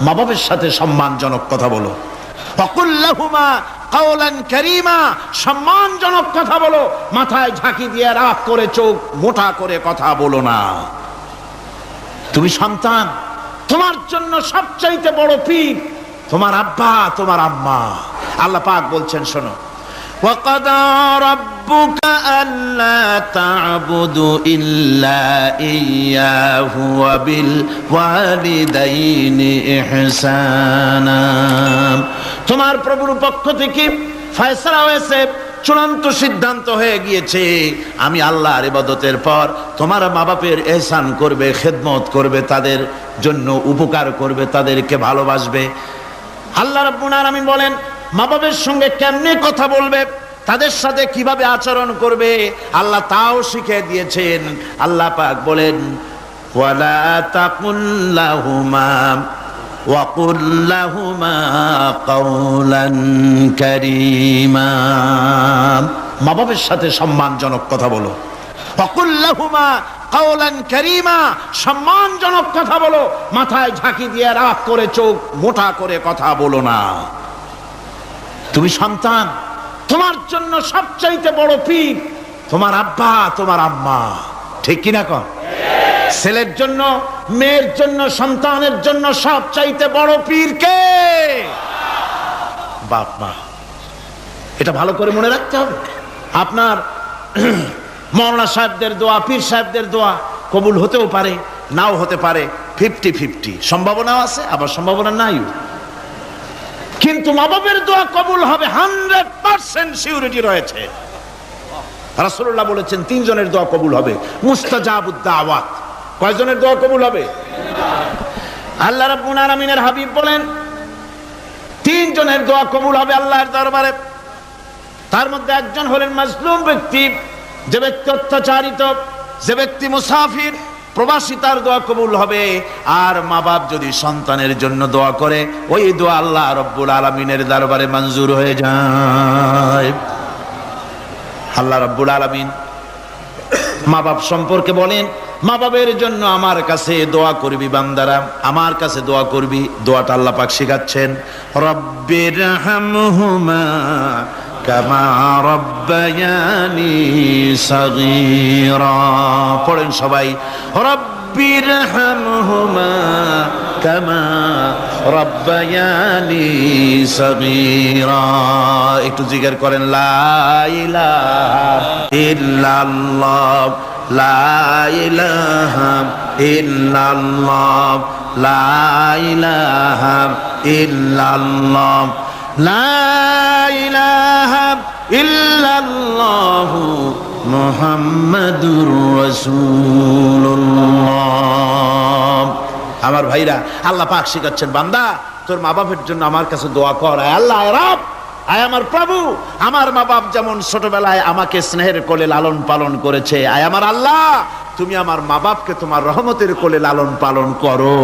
মা বাবার সাথে সম্মানজনক কথা বলো। ওয়াকুল্লাহুমা কাওলান কারীমা, সম্মানজনক কথা বলো। মাথায় ঝাঁকি দিয়ে রাগ করে চোখ মোটা করে কথা বলো না। তুমি সন্তান, তোমার জন্য সবচাইতে বড় পীর তোমার আব্বা, তোমার আম্মা। আল্লাহ পাক বলছেন, শোনো, وَقَضَى رَبُّكَ أَلَّا تَعْبُدُوا إِلَّا إِيَّاهُ وَبِالْوَالِدَيْنِ إِحْسَانًا। তোমার প্রভুর পক্ষ থেকে ফয়সালা হয়েছে, চূড়ান্ত সিদ্ধান্ত হয়ে গিয়েছে, আমি আল্লাহর ইবাদতের পর তোমার মা বাপের ইহসান করবে, খেদমত করবে, তাদের জন্য উপকার করবে, তাদেরকে ভালোবাসবে। আল্লাহ রাব্বুল আলামিন বলেন, মা বাবার সঙ্গে কেমনে কথা বলবে, তাদের সাথে কিভাবে আচরণ করবে, আল্লাহ তাও শিখিয়ে দিয়েছেন। আল্লাহ পাক বলেন, ওয়ালা তাকুল লাহুমা ওয়াকুল লাহুমা কাওলান কারীমা। মা বাবার সাথে সম্মানজনক কথা বলো। ওয়াকুল লাহুমা কাওলান কারীমা, সম্মানজনক কথা বলো। মাথায় ঝাঁকি দিয়ে রাগ করে চোখ মোটা করে কথা বলো না। তুমি সন্তান, তোমার জন্য সবচাইতে বড় পীর তোমার আব্বা, তোমার আম্মা। ঠিক কিনা কন? ছেলের জন্য, মেয়ের জন্য, সন্তানের জন্য সবচাইতে বড় পীর কে? বাপ মা। এটা ভালো করে মনে রাখতে হবে। আপনার মাওলানা সাহেবদের দোয়া, পীর সাহেবদের দোয়া কবুল হতেও পারে, নাও হতে পারে। 50-50 সম্ভাবনাও আছে, আবার সম্ভাবনা নাই। কিন্তু মা বাবার দোয়া কবুল হবে 100% সিউরিটি রয়েছে। রাসূলুল্লাহ বলেছেন 3 জনের দোয়া কবুল হবে, মুস্তাজাবুদ দাওয়াত। কয়জনের দোয়া কবুল হবে? আল্লাহ রাব্বুল আলামিনের হাবিব বলেন 3 জনের দোয়া কবুল হবে আল্লাহর দরবারে। তার মধ্যে একজন হলেন মাজলুম ব্যক্তি, যে ব্যক্তি অত্যাচারিত, যে ব্যক্তি মুসাফির, প্রবাসী, তার দোয়া কবুল হবে। আর মা বাপ যদি সন্তানের জন্য দোয়া করে, ওই দোয়া আল্লাহ রব্বুল আলামিনের দরবারে মঞ্জুর হয়ে যায়। আল্লাহ রব্বুল আলামিন মা বাপ সম্পর্কে বলেন, মা বাবের জন্য আমার কাছে দোয়া করবি বান্দারা, আমার কাছে দোয়া করবি। দোয়াটা আল্লাহ পাক শিখাচ্ছেন, রব্বিরহামহুমা কামা রব্বায়ানি সাগীরা। পড়েন সবাই, রব্বিরহামহুমা কামা রব্বায়ানি সাগীরা। একটু জিকির করেন, লা ইলাহা ইল্লাল্লাহ, লা ইলাহা ইল্লাল্লাহ, লা ইলাহা ইল্লাল্লাহ, লা ইলাহা ইল্লাল্লাহু মুহাম্মাদুর রাসূলুল্লাহ। আমার ভাইরা, আল্লাহ পাক শিখাচ্ছেন, বান্দা তোর মা বাপের জন্য আমার কাছে দোয়া কর। আল্লাহ রব, আয় আমার প্রভু, আমার মা বাপ যেমন ছোটবেলায় আমাকে স্নেহের কোলে লালন পালন করেছে, আয় আমার আল্লাহ তুমি আমার মা বাপকে তোমার রহমতের কোলে লালন পালন করো।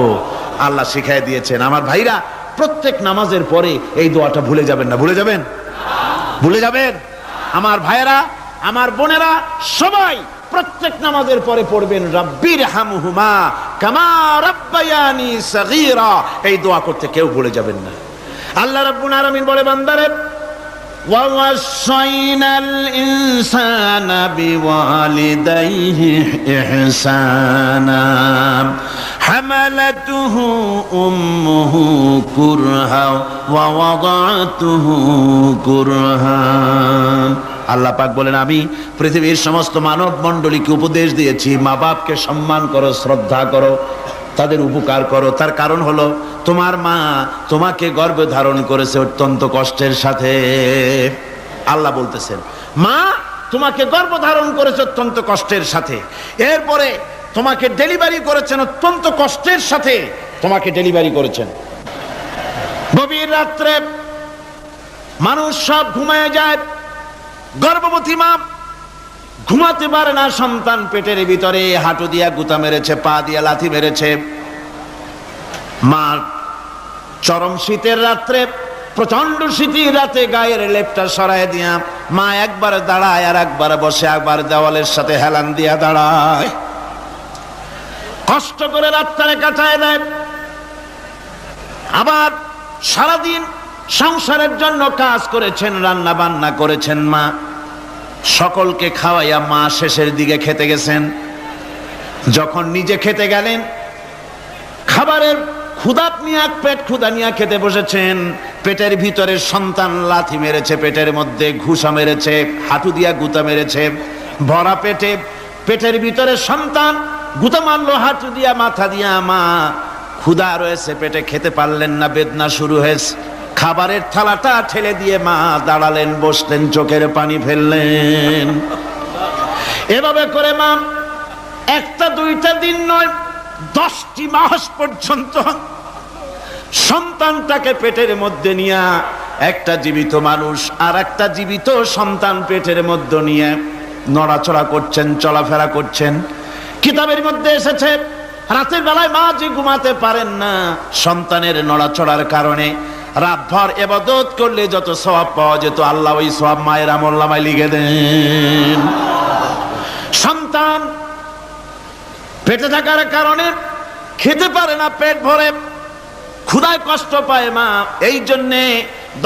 আল্লাহ শিখাই দিয়েছেন। আমার ভাইরা, প্রত্যেক নামাজের পরে এই দোয়াটা ভুলে যাবেন না। ভুলে যাবেন? ভুলে যাবেন? আমার ভাইরা, আমার বোনেরা, সবাই প্রত্যেক নামাজের পরে পড়বেন, রব্বিরহামহুমা কামা রব্বায়ানি সাগীরা। এই দোয়া করতে কেউ ভুলে যাবেন না। আল্লাহ রাব্বুল আলামিন বলে, বান্দারে, ওয়াসাইনাল ইনসানা বিওয়ালিদাইহি ইহসানা হামালাতুহু উম্মুহু কুরহা ওয়া ওয়াদাতুহু কুরহা। আল্লাহ পাক বলেন, আমি পৃথিবীর সমস্ত মানব মণ্ডলীকে উপদেশ দিয়েছি, মা বাপকে সম্মান করো, শ্রদ্ধা করো, তাদের উপকার করো। তার কারণ হলো তোমার মা তোমাকে গর্ভে ধারণ করেছে অত্যন্ত কষ্টের সাথে। আল্লাহ বলতেছেন, মা তোমাকে গর্ভ ধারণ করেছে অত্যন্ত কষ্টের সাথে, এরপরে তোমাকে ডেলিভারি করেছেন অত্যন্ত কষ্টের সাথে, তোমাকে ডেলিভারি করেছেন। গভীর রাত্রে মানুষ সব ঘুমায় যায়, গর্ভবতী মা ঘুমাতে পারে না, সন্তান পেটের ভিতরে হাঁটু দিয়া গুতা মেরেছে, পা দিয়া লাথি মেরেছে। মা চরম শীতের রাত্রে, প্রচন্ড শীতের রাতে গায়ের লেপটা সরায় দিয়া মা একবার দাঁড়ায়, আর একবার বসে, একবার দেওয়ালের সাথে হেলান দিয়া দাঁড়ায়, কষ্ট করে রাতটারে কাটায় দেয়। আবার সারাদিন সংসারের জন্য কাজ করেছেন, রান্না বান্না করেছেন মা, সকলকে খাওয়াইয়া মা শেষের দিকে খেতে গেছেন। যখন নিজে খেতে গেলেন, খাবারের ক্ষুধা নিয়ে পেট ক্ষুধা নিয়ে খেতে বসেছেন, পেটের ভিতরে সন্তান লাথি মেরেছে, পেটের মধ্যে ঘুষা মেরেছে, হাঁটু দিয়া গুতা মেরেছে, ভরা পেটে পেটের ভিতরে সন্তান গুতা মারলো হাঁটু দিয়া মাথা দিয়া। মা ক্ষুধা রয়েছে পেটে, খেতে পারলেন না, বেদনা শুরু হয়েছে। খাবারের থালাটা ঠেলে দিয়ে মা দাঁড়ালেন, বসলেন, চোখের পানি ফেললেন। এভাবে করে মা একটা দুইটা দিন নয়, 10টি মাস পর্যন্ত সন্তানটাকে পেটের মধ্যে নিয়ে, একটা জীবিত মানুষ আর একটা জীবিত সন্তান পেটের মধ্যে নিয়ে নড়াচড়া করছেন, চলাফেরা করছেন। কিতাবের মধ্যে এসেছে রাতের বেলায় মা যে ঘুমাতে পারেন না সন্তানের নড়াচড়ার কারণে। রাতভর ইবাদত করলে যত সওয়াব পাওয়া যেত, আল্লাহ ওই সওয়াব মায়ের আমলনামায় লিখে দেন। সন্তান পেটে থাকার কারণে খেতে পারে না, পেট ভরে ক্ষুধায় কষ্ট পায় মা। এই জন্যে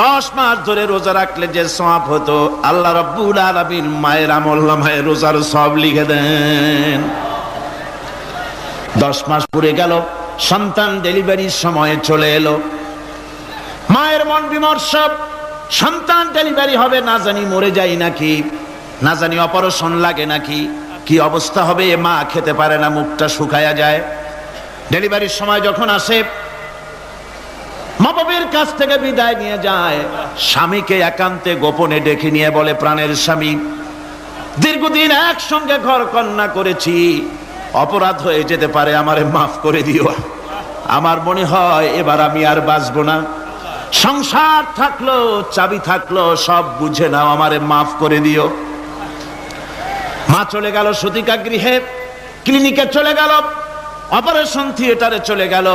10 মাস ধরে রোজা রাখলে যে সওয়াব হতো, আল্লাহ রাব্বুল আলামিন মায়ের আমলনামায় রোজার সওয়াব লিখে দেন। 10 মাস পুরে গেল, সন্তান ডেলিভারির সময় চলে এলো। মায়ের মন বিমর্ষ, সন্তান ডেলিভারি হবে, না জানি মরে যাই নাকি, না জানি অপারেশন লাগে নাকি, কি অবস্থা হবে। মা খেতে পারে না, মুখটা শুকায়া যায়। ডেলিভারির সময় যখন আসে, মা বাবার কাছ থেকে বিদায় নিয়ে যায়, স্বামীকে একান্তে গোপনে ডেকে নিয়ে বলে, প্রাণের স্বামী, দীর্ঘদিন একসঙ্গে ঘর কন্যা করেছি, অপরাধ হয়ে যেতে পারে, আমারে মাফ করে দিও। আমার মনে হয় এবার আমি আর বাঁচবো না। সংসার থাকলো, চাবি থাকলো, সব বুঝে নাও, আমারে মাফ করে দিও। মা চলে গেল সতিকা গৃহে, ক্লিনিকে চলে গেল, অপারেশন থিয়েটারে চলে গেল,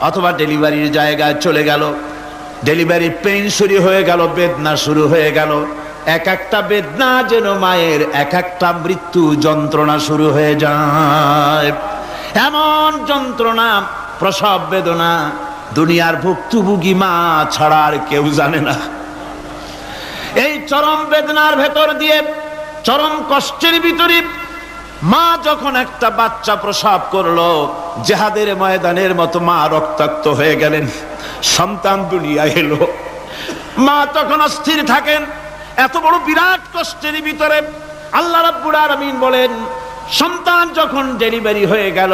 অথবা ডেলিভারির জায়গায় চলে গেল। ডেলিভারি পেইন শুরু হয়ে গেল, বেদনা শুরু হয়ে গেল। এক একটা বেদনা যেন মায়ের এক একটা মৃত্যু যন্ত্রণা শুরু হয়ে যায়। এমন যন্ত্রণা, প্রসব বেদনা দুনিয়ার ভুক্তভোগী মা ছাড়া আর কেউ জানে না। এই চরম বেদনার ভেতর দিয়ে, চরম কষ্টের ভিতরে মা যখন একটা বাচ্চা প্রসব করলো, জিহাদের ময়দানের মতো মা রক্তাক্ত হয়ে গেলেন, সন্তান দুনিয়ায় এলো। মা তখন অস্থির থাকেন। এত বড় বিরাট কষ্টের ভিতরে আল্লাহ রাব্বুল আলামিন বলেন, সন্তান যখন ডেলিভারি হয়ে গেল,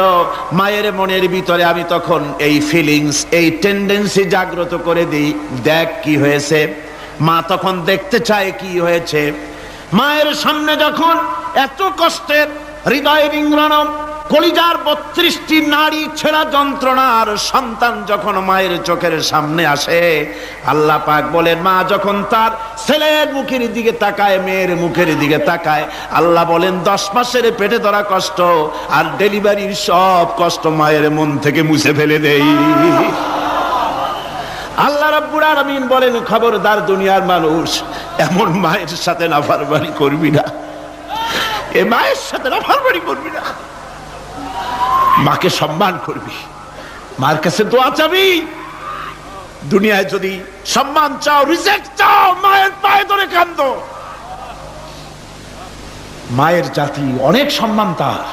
মায়ের মনের ভিতরে আমি তখন এই ফিলিংস, এই টেন্ডেন্সি জাগ্রত করে দিই, দেখ কি হয়েছে। মা তখন দেখতে চায় কি হয়েছে। মায়ের সামনে যখন এত কষ্টের, হৃদয় রিংরণ, কলিজার 32টি নাড়ি ছেঁড়া যন্ত্রণার সন্তান যখন মায়ের চোখের সামনে আসে, আল্লাহ পাক বলেন, মা যখন তার ছেলের মুখের দিকে তাকায়, মেয়ের মুখের দিকে তাকায়, আল্লাহ বলেন 10 মাসের পেটে ধরা কষ্ট আর ডেলিভারির সব কষ্ট মায়ের মন থেকে মুছে ফেলে দেই। আল্লাহ রাব্বুল আলামিন বলেন, খবরদার দুনিয়ার মানুষ, এমন মায়ের সাথে নাফরমানি করবি না, এ মায়ের সাথে নাফরমানি করবি না, মাকে সম্মান করবি, মার কাছে দোয়া চাবি। দুনিয়ায় যদি সম্মান চাও, রিজেক্ট চাও, মায়ের পায়ে ধরে কাঁদো। মায়ের জাতি অনেক সম্মান তার।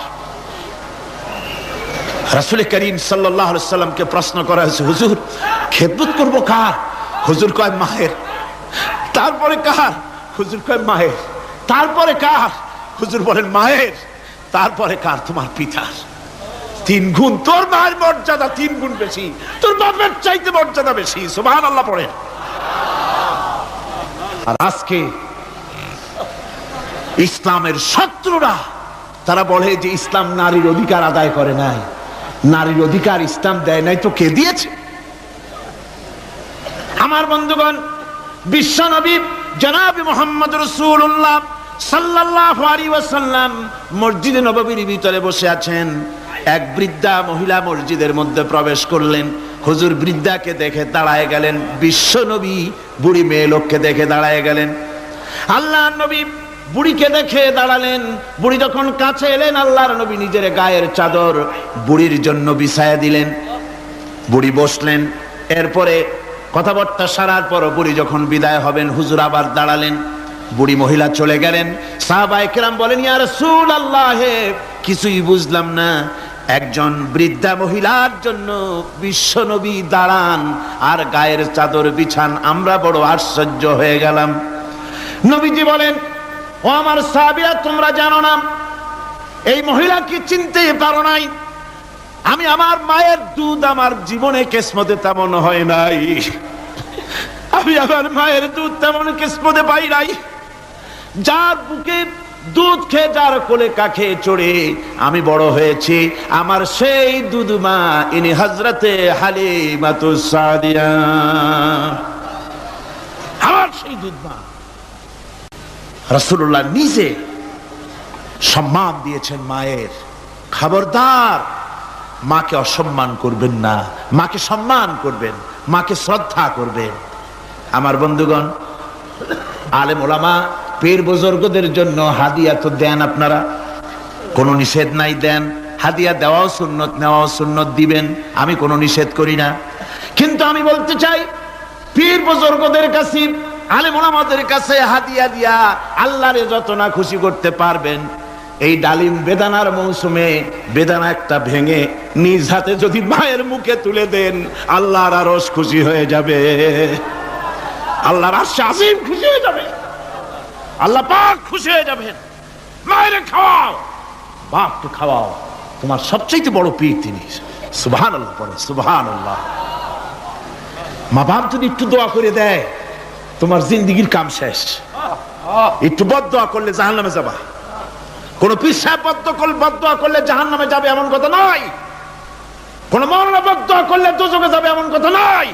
রাসূল করিম সাল্লাল্লাহু আলাইহি সাল্লামকে প্রশ্ন করা হয়েছে, হুজুর খেদমত করবো কার? হুজুর কয় মায়ের। তারপরে কার? হুজুর কয় মায়ের। তারপরে কার? হুজুর বলেন মায়ের। তারপরে কার? তোমার পিতার। 3 গুণ। তোর মায়ের মর্যাদা 3 গুণ বেশি, তোর বাপের চাইতে মর্যাদা বেশি। সুবহানাল্লাহ পড়ে। আর আজকে ইসলামের শত্রুরা তারা বলে যে ইসলাম নারীর অধিকার আদায় করে নাই। নারীর অধিকার ইসলাম দেয় নাই তো কে দিয়েছে? আমার বন্ধুগণ, বিশ্ব নবী জনাব মুহাম্মদ রাসূলুল্লাহ সাল্লাল্লাহু আলাইহি ওয়াসাল্লাম মসজিদে নববীর ভিতরে বসে আছেন। এক বৃদ্ধা মহিলা মসজিদের মধ্যে প্রবেশ করলেন। হুজুর বৃদ্ধাকে দেখে দাঁড়ায় গেলেন। বিশ্ব নবী বুড়ি মেয়ে লোককে দেখে দাঁড়ায় গেলেন। আল্লাহর নবী বুড়িকে দেখে দাঁড়ালেন। বুড়ি যখন কাছে এলেন, আল্লাহর নবী নিজের গায়ের চাদর বুড়ির জন্য বিছায়া দিলেন। বুড়ি বসলেন। এরপরে কথাবার্তা সারার পর বুড়ি যখন বিদায় হবেন, হুজুর আবার দাঁড়ালেন, বুড়ি মহিলা চলে গেলেন। সাহাবায়ে কেরাম বলেন, ইয়া রাসূলুল্লাহ, কিছুই বুঝলাম না, একজন বৃদ্ধা মহিলার জন্য বিশ্বনবী দাঁড়ান আর গায়ের চাদর বিছান, আমরা বড় আশ্চর্য হয়ে গেলাম। নবীজি বলেন, ও আমার সাহাবীরা, তোমরা জানো না এই মহিলাকে চিনতে পারো নাই? আমি আমার মায়ের দুধ আমার জীবনে কিসমতে তেমন হয় নাই, আমি আমার মায়ের দুধ তেমন কিসমতে পাই নাই। যার বুকে দুধ খেয়ে, যার কোলে কাখে চড়ে আমি বড় হয়েছি, আমার সেই দুধ মা, ইনি হযরতে হালিমাতুস সাদিয়া, আমার সেই দুধ মা। রাসূলুল্লাহ নিজে সম্মান দিয়েছেন মায়ের। খবরদার, মাকে অসম্মান করবেন না, মাকে সম্মান করবেন, মাকে শ্রদ্ধা করবেন। আমার বন্ধুগণ, আলেম ওলামা পীর বুজুর্গদের জন্য হাদিয়া তো দেন, আপনারা কোনো নিষেধ নাই, দেন। হাদিয়া দেওয়াও সুন্নত, নেওয়াও সুন্নত, দিবেন, আমি কোনো নিষেধ করি না। কিন্তু আমি বলতে চাই, পীর বুজুর্গদের কাছে, আলেম ওলামাদের কাছে হাদিয়া দিয়া আল্লাহরে যত না খুশি করতে পারবেন, এই ডালিম বেদানার মৌসুমে বেদানা একটা ভেঙে নিজ হাতে যদি মায়ের মুখে তুলে দেন, আল্লাহর আরশ খুশি হয়ে যাবে, আল্লাহর আরশ আজিম খুশি হয়ে যাবে, আল্লাহ পাক খুশি হয়ে যাবেন। মায়ের খাওয়াও, বাপকে খাওয়াও, তোমার সবচেয়ে বড় পীর তিনি। সুবহানাল্লাহ পড়ে, সুবহানাল্লাহ। মা বাপ যদি একটু দোয়া করে দেয়, তোমার জিন্দেগীর কাম শেষ। একটু বদদোয়া করলে জাহান্নামে যাবা। কোন পীর সাহেব বদদোয়া করলে জাহান্নামে যাবে এমন কথা নয়, কোন মাওলানা বদদোয়া করলে দোজখে যাবে এমন কথা নয়।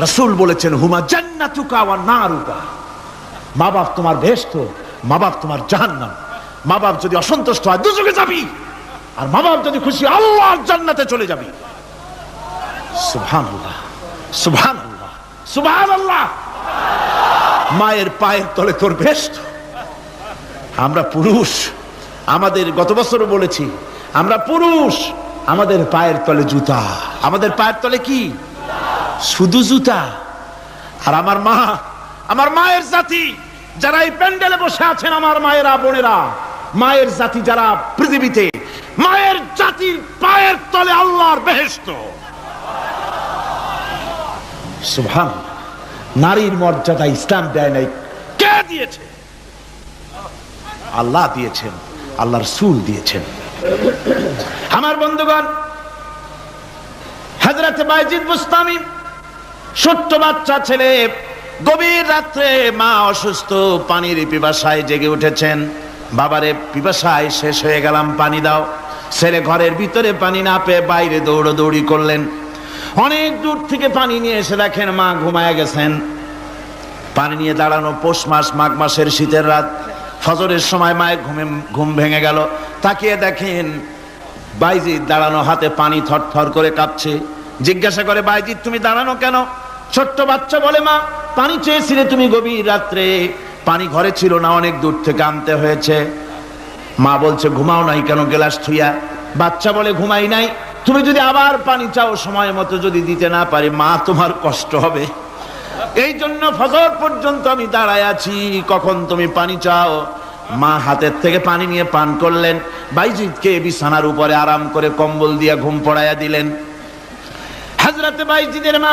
রাসূল বলেছেন, হুমা জান্নাতুকা ওয়া নারুকা, মা বাপ তোমার বেহেশত, মা বাপ তোমার জাহান্নাম। মা বাপ যদি অসন্তুষ্ট হয়, দোজখে যাবি, আর মা বাপ যদি খুশি, আল্লাহর জান্নাতে চলে যাবি। সুবহানাল্লাহ, সুবহানাল্লাহ, সুবহানাল্লাহ। মায়ের পায়ের তলে তোর বেহেশত। আমরা পুরুষ, আমাদের গত বছরও বলেছি, আমরা পুরুষ, আমাদের পায়ের তলে জুতা, আমাদের পায়ের তলে কি? শুধু জুতা। আর আমার মা, আমার মায়ের জাতি যারা এই প্যান্ডেলে বসে আছেন, আমার মায়েরা, বোনেরা, মায়ের জাতি যারা পৃথিবীতে, মায়ের জাতির পায়ের তলে আল্লাহর বেহেশত। সুবহানাল্লাহ। নারীর মর্যাদা ইসলাম দেয় নাই, কে দিয়েছে? আল্লাহ দিয়েছেন, আল্লাহর রাসূল দিয়েছেন। আমার বন্ধুগণ, হযরত বাইজিদ বুস্তামি, ছোট্ট বাচ্চা ছেলে, গভীর রাত্রে মা অসুস্থ, পানির পিপাসায় জেগে উঠেছেন। বাবারে, পিপাসায় শেষ হয়ে গেলাম, পানি দাও। ছেলে ঘরের ভিতরে পানি না পেয়ে বাইরে দৌড়াদৌড়ি করলেন। অনেক দূর থেকে পানি নিয়ে এসে দেখেন মা ঘুমায় গেছেন। পানি নিয়ে দাঁড়ানো, পৌষ মাস, মাঘ মাসের শীতের রাত, ফজরের সময় মায়ের ঘুম ভেঙে গেল। তাকিয়ে দেখেন বাইজিদ দাঁড়ানো, হাতে পানি থরথর করে কাঁপছে। জিজ্ঞাসা করে, বাইজিদ তুমি দাঁড়ানো কেন? ছোট্ট বাচ্চা বলে, মা পানি চেয়েছিলে তুমি গভীর রাত্রে, পানি ঘরে ছিল না, অনেক দূর থেকে আনতে হয়েছে। মা বলছে, ঘুমাও নাই কেন গ্লাস থুইয়া? বাচ্চা বলে, ঘুমাই নাই, তুমি যদি আবার পানি চাও, সময় মতো যদি দিতে না পারি, মা তোমার কষ্ট হবে, এই জন্য ফজর পর্যন্ত আমি দাঁড়ায় আছি, কখন তুমি পানি চাও। মা হাতের থেকে পানি নিয়ে পান করলেন। বাইজিদকে বিছানার উপরে আরাম করে কম্বল দিয়ে ঘুম পড়াইয়া দিলেন। হযরত বাইজিদের মা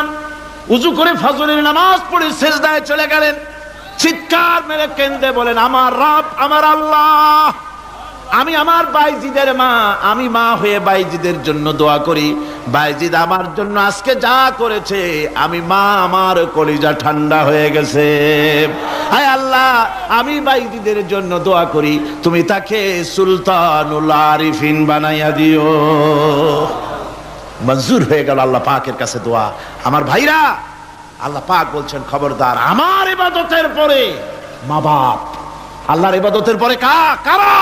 উযু করে ফজরের নামাজ পড়ে সিজদায় চলে গেলেন। চিৎকার মেরে কেঁদে বলেন, আমার রব, আমার আল্লাহ, আমি আমার বাইজিদের মা, আমি মা হয়ে বাইজিদের জন্য দোয়া করি। বাইজিদ আমার জন্য আজকে যা করেছে, আমি মা, আমার কলিজা ঠান্ডা হয়ে গেছে। হায় আল্লাহ, আমি বাইজিদের জন্য দোয়া করি, তুমি তাকে সুলতানুল আরিফিন বানাইয়া দিও। মঞ্জুর হয়ে গেল আল্লাহ পাকের কাছে দোয়া। আমার ভাইরা, আল্লাহ পাক বলছেন, খবরদার, আমার ইবাদতের পরে মা বাপ, আল্লাহর ইবাদতের পরে কারা?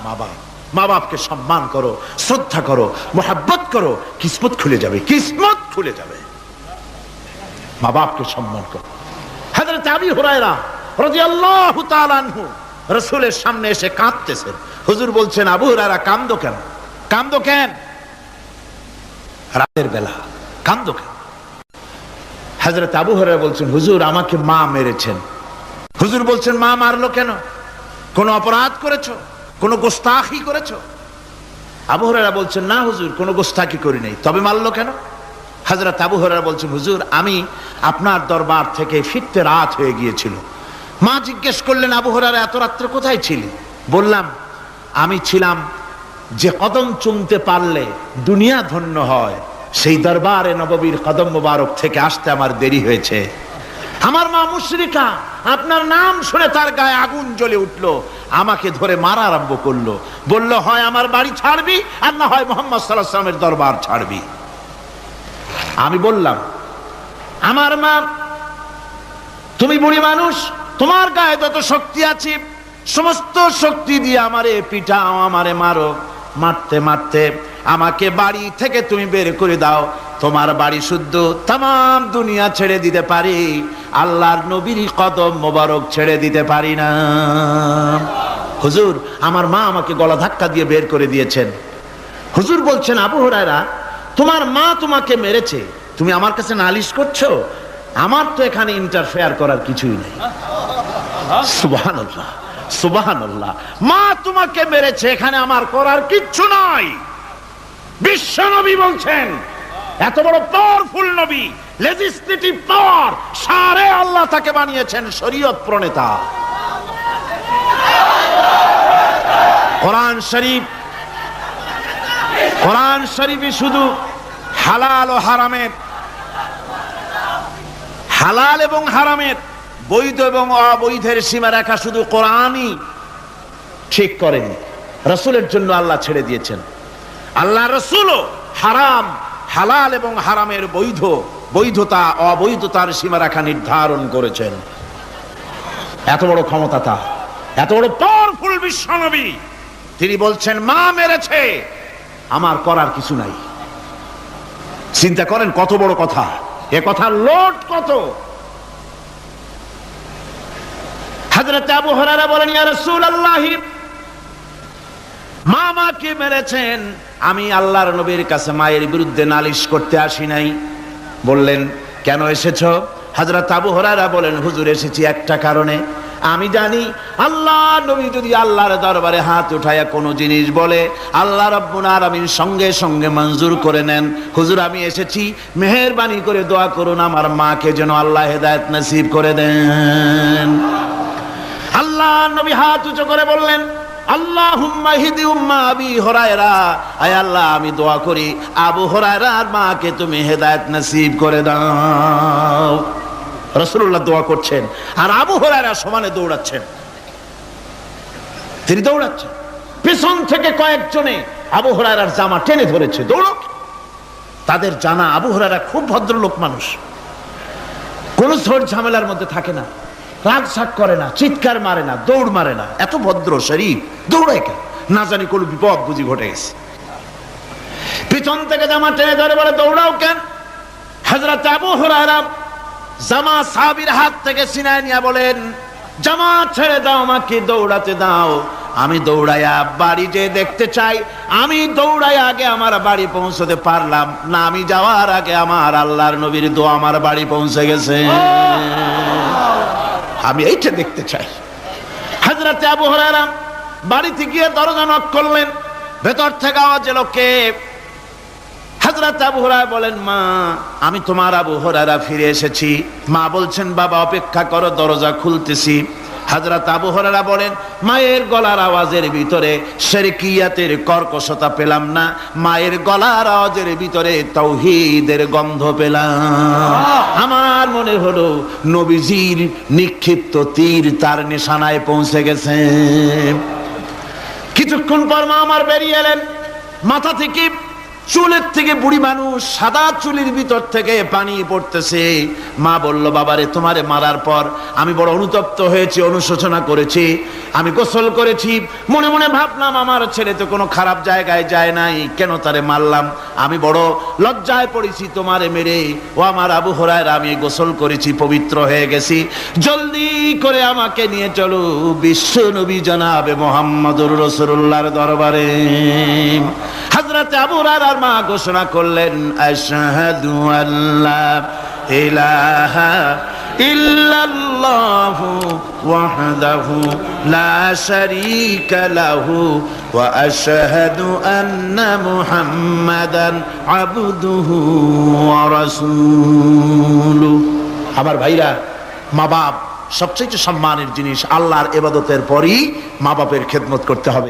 মা বাপ। মা বাপকে সম্মান করো, শ্রদ্ধা করো, মোহাব্বত করো, কিসমত খুলে যাবে, কিসমত খুলে যাবে। মা বাপকে সম্মান করো। হযরত আবু হুরায়রা রাদিয়াল্লাহু তাআলা আনহু রাসূলের সামনে এসে কাঁদতেছেন। হুজুর বলছেন, আবু হুরায়রা কাঁদো কেন? কাঁদো কেন? রাতের বেলা কান্দো কেন? হযরত আবু হুরায়রা বলছেন, হুজুর আমাকে মা মেরেছেন। হুজুর বলছেন, মা মারলো কেন? কোনো অপরাধ করেছো? কোনো গোস্তাখি করেছো? আবু হুরায়রা বলছেন, না হুজুর, কোনো গোস্তাখি করি নাই, তবে মারলো কেন? হযরত আবু হুরায়রা বলছেন, হুজুর আমি আপনার দরবার থেকে ফিরতে রাত হয়ে গিয়েছিল। মা জিজ্ঞেস করলেন, আবু হুরায়রা এত রাত্রে কোথায় ছিলি? বললাম, আমি ছিলাম যে কদম চুমতে পারলে দুনিয়া ধন্য হয়, সেই দরবারে নববীর কদম মোবারক থেকে আসতে আমার দেরি হয়েছে। আমার মা মুশরিকা, আপনার নাম শুনে তার গায়ে আগুন জ্বলে উঠলো, আমাকে ধরে মারা আরম্ভ করলো। বলল, হয় আমার বাড়ি ছাড়বি আর না হয় মুহাম্মদ সাল্লাল্লাহু আলাইহি ওয়াসাল্লামের দরবার ছাড়বি। আমি বললাম, আমার মা, তুমি বুড়ি মানুষ, তোমার গায়ে যত শক্তি আছে সমস্ত শক্তি দিয়ে আমারে পিটাও, আমারে মারো। মারতে মারতে আমাকে বাড়ি থেকে তুমি বের করে দাও। তোমার বাড়ি শুদ্ধ, তাম দুনিয়া ছেড়ে দিতে পারি, আল্লাহর নবীর কদম মোবারক ছেড়ে দিতে পারি না। হুজুর আমার মা আমাকে গলা ধাক্কা দিয়ে বের করে দিয়েছেন। হুজুর বলছেন, আবু হুরায়রা তোমার মা তোমাকে মেরেছে, তুমি আমার কাছে নালিশ করছো? আমার তো এখানে ইন্টারফেয়ার করার কিছুই নেই। সুবহানাল্লাহ, সুবহানাল্লাহ। মা তোমাকে মেরেছে, এখানে আমার করার কিচ্ছু নাই। বিশ্ব নবী বলছেন, এত বড় পাওয়ারফুল নবী, লেজিসলেটিভ পাওয়ার, সারে আল্লাহ তাকে বানিয়েছেন শরীয়ত প্রণেতা। কোরআন শরীফ, কোরআন শরীফে শুধু হালাল ও হারামের, হালাল এবং হারামের, বৈধ এবং অবৈধের সীমারেখা শুধু কোরআনই ঠিক করেনি, রাসূলের জন্য আল্লাহ ছেড়ে দিয়েছেন। আল্লাহ রাসূলও হারাম, হালাল এবং হারামের বৈধ, বৈধতা অবৈধতার সীমারেখা নির্ধারণ করেছেন। এত বড় ক্ষমতা তার, এত বড় পাওয়ারফুল বিশ্বনবী, তিনি বলছেন মা মেরেছে, আমার করার কিছু নাই। চিন্তা করেন কত বড় কথা, এ কথার লোড কত। হযরত আবু হুরায়রা বলেন, ইয়া রাসূলুল্লাহ, মা মাকে মেরেছেন, আমি আল্লাহর নবীর কাছে মায়ের বিরুদ্ধে নালিশ করতে আসি নাই। বললেন, কেন এসেছো? হযরত আবু হুরায়রা বলেন, হুজুর এসেছি একটা কারণে, আমি জানি আল্লাহ নবী যদি আল্লাহর দরবারে হাত উঠায়া কোনো জিনিস বলে, আল্লাহ রাব্বুল আলামিন সঙ্গে সঙ্গে মঞ্জুর করে নেন। হুজুর আমি এসেছি, মেহেরবানি করে দোয়া করুন আমার মাকে যেন আল্লাহ হেদায়েত নসিব করে দেন। আল্লাহ নবী হাত উঁচু করে বললেন, আল্লাহুম্মা হিদি উম্মা আবি হুরায়রা, আয় আল্লাহ আমি দোয়া করি আবু হুরায়রার মাকে তুমি হেদায়েত নসিব করে দাও। রাসূলুল্লাহ দোয়া করছেন আর আবু হুরায়রা সমানে দৌড়াচ্ছেন। তিনি দৌড়াচ্ছেন, পিছন থেকে কয়েকজনে আবু হুরায়রার জামা টেনে ধরেছে, দৌড়ো। তাদের জানা আবু হুরায়রা খুব ভদ্রলোক মানুষ, কোন ঝড় ঝামেলার মধ্যে থাকে না, রাগ শাক করে না, চিৎকার মারে না, দৌড় মারে না, এত ভদ্র শরীফ, দৌড়ায় কেন? না জানি কোন বিপদ বুঝি ঘটে গেছে। পিছন থেকে জামা টেনে ধরে বলে, দৌড়াও কেন? হযরত আবু হুরায়রা জামা সাহাবীর হাত থেকে ছিনায় নিয়ে বলেন, জামা ছেড়ে দাও, আমাকে দৌড়াতে দাও। আমি দৌড়াইয়া বাড়ি যে দেখতে চাই, আমি দৌড়াইয়া আগে আমার বাড়ি পৌঁছতে পারলাম না, আমি যাওয়ার আগে আমার আল্লাহর নবীর দোয়া আমার বাড়ি পৌঁছে গেছে, আমি এইটা দেখতে চাই। হযরত আবু হুরায়রা বাড়িতে গিয়ে দরজা নক করলেন, ভেতর থেকে আওয়াজ এলো, কে? হযরত আবু হুরায়রা বলেন, মা আমি তোমার আবু হুরায়রা ফিরে এসেছি। মা বলছেন, বাবা অপেক্ষা করো, দরজা খুলতেছি। হযরত আবু হুরায়রা বলেন, মায়ের গলার আওয়াজের ভিতরে শিরকিয়াতের কর্কশতা পেলাম না, মায়ের গলার আওয়াজের ভিতরে তাওহীদের গন্ধ পেলাম। আমার মনে হলো নবীজির নিক্ষিপ্ত তীর তার নিশানায় পৌঁছে গেছে। কিছুক্ষণ পর মা আমার বেরিয়ে এলেন, মাথা থেকে চুলের থেকে, বুড়ি মানুষ, সাদা চুলের ভিতর থেকে পানি পড়তেছে। মা বলল, বাবারে তোমারে মারার পর আমি বড় অনুতপ্ত হয়েছি, অনুশোচনা করেছি, আমি গোসল করেছি, মনে মনে ভাবলাম আমার ছেলে তো কোনো খারাপ জায়গায় যায় নাই, কেন তারে মারলাম? আমি বড় লজ্জায় পড়েছি তোমারে মেরে। ও আমার আবু হুরায়রা, আমি গোসল করেছি, পবিত্র হয়ে গেছি, জলদি করে আমাকে নিয়ে চলো বিশ্ব নবী জনাবে মুহাম্মদুর রাসূলুল্লাহর দরবারে। হযরত আবু হুরায়রা এবার মা ঘোষণা করলেন আশহাদু আল্লা ইলাহা ইল্লাল্লাহু ওয়াহদাহু লা শারীকা লাহু ওয়া আশহাদু আন্না মুহাম্মাদান আবদুহু ওয়া রাসূলুহু। আমার ভাইরা, মা বাপ সবচেয়ে সম্মানের জিনিস। আল্লাহর ইবাদতের পরই মা বাপের খেদমত করতে হবে।